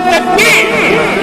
تکبیر،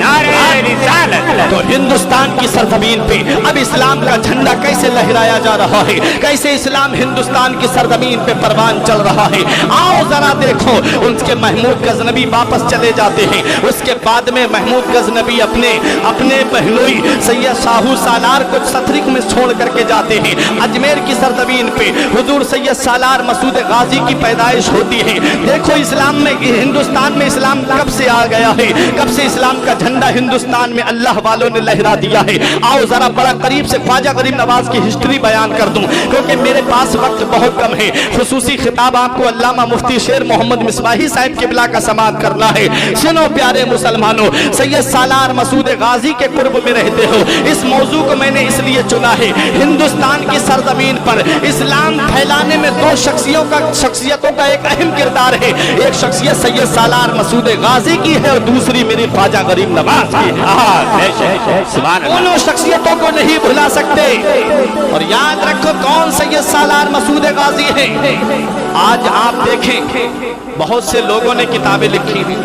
نعرہ رسالت۔ تو ہندوستان کی سرزمین پہ اب اسلام کا جھنڈا کیسے لہرایا جا رہا ہے، کیسے اسلام ہندوستان کی سرزمین پہ پروان چل رہا ہے۔ آؤ ذرا دیکھو، ان کے محمود غزنوی واپس چلے جاتے ہیں، اس کے بعد میں محمود غزنوی اپنے بہنوئی سید شاہو سالار کو سترک میں چھوڑ کر کے جاتے ہیں۔ اجمیر کی سرزمین پہ حضور سید سالار مسعود غازی کی پیدائش ہوتی ہے۔ دیکھو اسلام میں، ہندوستان میں اسلام کب سے آ گیا ہے، کب سے اسلام کا جھنڈا ہندوستان میں اللہ والوں نے لہرا دیا ہے۔ آؤ ذرا بڑا قریب سے خواجہ غریب نواز کی ہسٹری بیان کر دوں، کیونکہ میرے پاس وقت بہت کم ہے۔ خصوصی خطاب آپ کو علامہ مفتی شیر محمد مصباحی صاحب قبلہ کا سماعت کرنا ہے۔ سنو پیارے مسلمانوں، سید سالار مسعود غازی کے قرب میں رہتے ہو، اس موضوع کو میں نے اس لیے چنا ہے۔ ہندوستان کی سرزمین پر اسلام پھیلانے میں دو شخصیتوں کا ایک اہم کردار ہے۔ ایک شخصیت سید سالار مسعود غازی کی ہے اور دوسری میری خواجہ غریب نواز کی ہے۔ دونوں شخصیتوں کو نہیں بھلا سکتے۔ اور یاد رکھو کون سید سالار مسعود غازی ہے۔ آج آپ دیکھیں بہت سے لوگوں نے کتابیں لکھی ہیں۔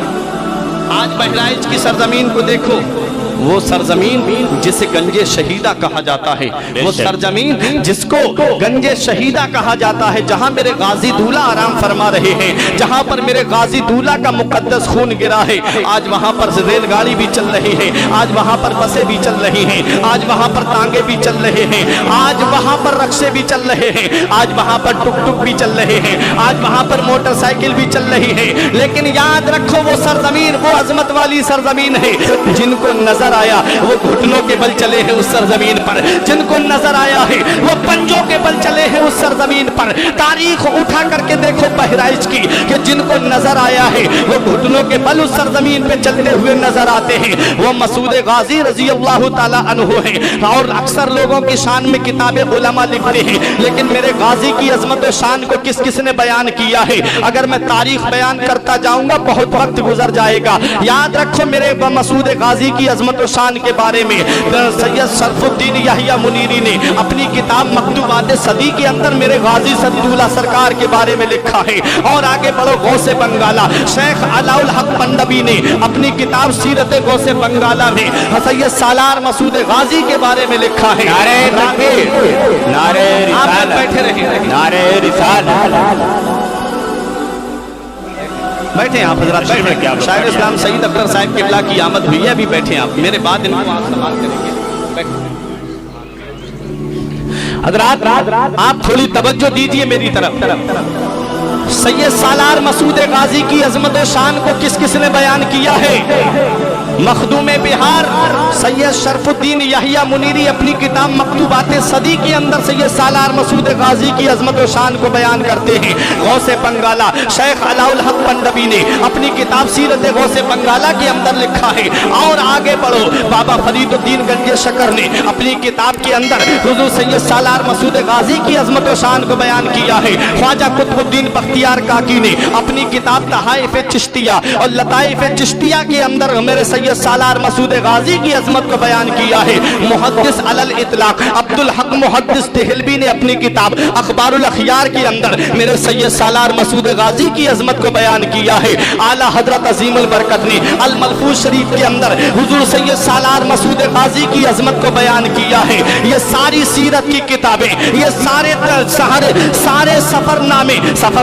آج بہرائچ کی سرزمین کو دیکھو، وہ سرزمین جسے گنج شہیدہ کہا جاتا ہے، وہ سرزمین جس کو گنج شہیدہ کہا جاتا ہے، جہاں میرے غازی دولہ آرام فرما رہے ہیں، جہاں پر میرے غازی دولہ کا مقدس خون گرا ہے۔ آج وہاں پر ریل گاڑی بھی چل رہی ہے، آج وہاں پر بسیں بھی چل رہی ہیں، آج وہاں پر تانگے بھی چل رہے ہیں، آج وہاں پر رکشے بھی چل رہے ہیں، آج وہاں پر ٹک ٹک بھی چل رہے ہیں، آج وہاں پر موٹر سائیکل بھی چل رہی ہے۔ لیکن یاد رکھو وہ سرزمین، وہ عظمت والی سرزمین ہے۔ جن کو نظر آیا وہ گھٹنوں کے بل چلے ہیں اس سرزمین پر، جن کو نظر آیا ہے وہ پنجوں کے بل چلے ہیں اس سرزمین پر۔ تاریخ اٹھا کر کے دیکھو بہرائچ کی، کہ جن کو نظر آیا ہے وہ گھٹنوں کے بل اس سرزمین پہ چلتے ہوئے نظر آتے ہیں، وہ مسعود غازی رضی اللہ تعالی عنہ ہیں۔ اور اکثر لوگوں کی شان میں کتابیں علماء لکھتے ہیں، لیکن میرے غازی کی عظمت و شان کو کس کس نے بیان کیا ہے؟ اگر میں تاریخ بیان کرتا جاؤں گا بہت وقت گزر جائے گا۔ یاد رکھو میرے مسعود غازی کی عظمت و شان کے بارے میں سید شرف الدین یحییٰ منیری نے اپنی کتاب مکتوبات صدی کے اندر میرے غازی صدیاللہ سرکار کے بارے میں لکھا ہے۔ اور آگے بڑھو، غوث بنگالہ شیخ علاء الحق پندبی نے اپنی کتاب سیرت غوث بنگالہ میں سید سالار مسعود غازی کے بارے میں لکھا ہے۔ نعرہ تکبیر، نعرہ رسالت، بیٹھے رہے، نعرہ رسالت۔ بیٹھے آپ حضرات، بیٹھے۔ شاعر اسلام سعید اختر صاحب قبلہ کی آمد ہوئی ہے، ابھی بیٹھے آپ، میرے بعد ان کو آپ سماعت کریں گے۔ حضرات آپ تھوڑی توجہ دیجئے میری طرف۔ سید سالار مسعود غازی کی عظمت و شان کو کس کس نے بیان کیا ہے؟ مخدوم بہار سید شرف الدین یحییٰ منیری اپنی کتاب مکتوبات صدی کے اندر سید سالار مسعود غازی کی عظمت و شان کو بیان کرتے ہیں۔ غوث بنگالہ شیخ علاء الحق پندبی نے اپنی کتاب سیرت غوث بنگالہ کے اندر لکھا ہے۔ اور آگے بڑھو، بابا فرید الدین گنج شکر نے اپنی کتاب کے اندر حضور سید سالار مسعود غازی کی عظمت و شان کو بیان کیا ہے۔ خواجہ قطب الدین بختیار کاکی نے اپنی کتاب تحائف چشتیہ اور لطائف چشتیہ کے اندر میرے سید سالار مسعود غازی کی عظمت کو بیان کیا ہے۔ محدث علی الاطلاق عبدالحق محدث دہلوی نے اپنی کتاب اخبار الاخیار کے اندر میرے سید سالار مسعود غازی کی عظمت کو بیان کیا ہے۔ اعلیٰ حضرت عظیم البرکت نے الملفوظ شریف کے اندر حضور سید سالار مسعود غازی کی عظمت کو بیان کیا ہے۔ یہ ساری سیرت کی کتابیں، یہ سارے سفر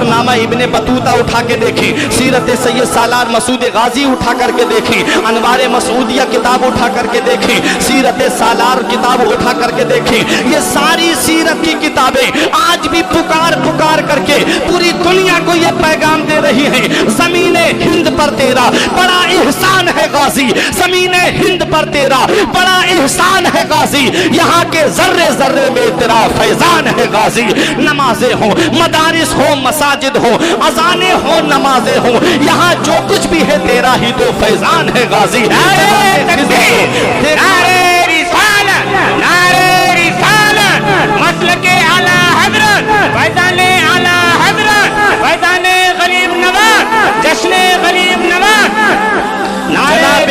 نامہ ابن بطوطہ اٹھا کے دیکھیں، سیرت سید سالار مسعود غازی اٹھا کر کے دیکھیں، انوار مسعودیہ کتاب اٹھا کر کے دیکھیں، سیرت سالار کتاب اٹھا کر کے دیکھیں۔ یہ ساری سیرت کی کتابیں آج بھی پکار کر کے پوری دنیا کو یہ پیغام دے رہی ہیں، زمین ہند پر تیرا بڑا احسان ہے غازی، زمین ہند پر تیرا بڑا احسان ہے غازی، یہاں کے ذرے ذرے میں تیرا فیضان ہے غازی۔ نمازیں ہوں، مدارس ہوں، مساجد ہوں، اذانیں ہوں، نمازیں ہوں، یہاں جو کچھ بھی ہے تیرا ہی تو فیضان ہے غازی۔ نعرہ تکبیر، نعرہ رسالت، نعرہ رسالت، مسلک اعلیٰ حضرت، فیضان اعلیٰ حضرت، فیضان غریب نواز، جشن غریب نواز، جناب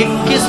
21